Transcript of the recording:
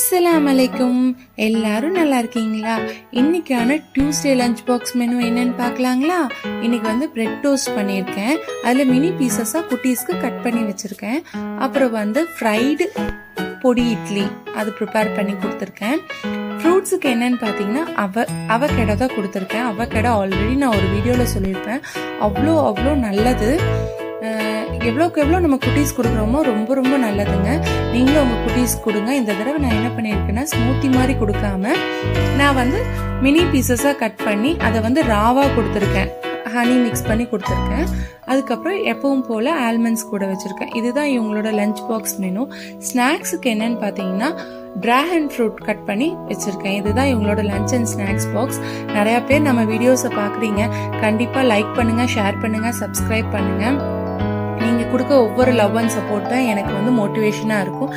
அஸ்ஸலாமு அலைக்கும். எல்லாரும் நல்லா இருக்கீங்களா? இன்னைக்கான டியூஸ்டே லஞ்ச் பாக்ஸ் மெனு என்னன்னு பார்க்கலாங்களா? இன்னைக்கு வந்து பிரெட் டோஸ்ட் பண்ணியிருக்கேன். அதில் மினி பீசஸாக குட்டீஸ்க்கு கட் பண்ணி வச்சுருக்கேன். அப்புறம் வந்து ஃப்ரைடு பொடி இட்லி அது ப்ரிப்பேர் பண்ணி கொடுத்துருக்கேன். ஃப்ரூட்ஸுக்கு என்னன்னு பார்த்தீங்கன்னா அவகேடோ தான் கொடுத்துருக்கேன். அவகேடோ ஆல்ரெடி நான் ஒரு வீடியோவில் சொல்லியிருப்பேன். அவ்வளோ நல்லது. எவ்வளோக்கு எவ்வளோ நம்ம குட்டீஸ் கொடுக்குறோமோ ரொம்ப ரொம்ப நல்லதுங்க. நீங்களும் உங்கள் குட்டீஸ் கொடுங்க. இந்த தடவை நான் என்ன பண்ணியிருக்கேன்னா ஸ்மூத்தி மாதிரி கொடுக்காம நான் வந்து மினி பீசஸாக கட் பண்ணி அதை வந்து ராவாக கொடுத்துருக்கேன். ஹனி மிக்ஸ் பண்ணி கொடுத்துருக்கேன். அதுக்கப்புறம் எப்பவும் போல் ஆல்மண்ட்ஸ் கூட வச்சுருக்கேன். இதுதான் இவங்களோட லஞ்ச் பாக்ஸ் மெனு. ஸ்நாக்ஸுக்கு என்னன்னு பார்த்தீங்கன்னா டிராகன் ஃப்ரூட் கட் பண்ணி வச்சுருக்கேன். இதுதான் இவங்களோட லஞ்ச் அண்ட் ஸ்நாக்ஸ் பாக்ஸ். நிறையா பேர் நம்ம வீடியோஸை பார்க்குறீங்க. கண்டிப்பாக லைக் பண்ணுங்கள், ஷேர் பண்ணுங்கள், சப்ஸ்கிரைப் பண்ணுங்கள். நீங்கள் கொடுக்க ஒவ்வொரு லவ் அண்ட் சப்போர்ட் தான் எனக்கு வந்து மோட்டிவேஷனாக இருக்கும்.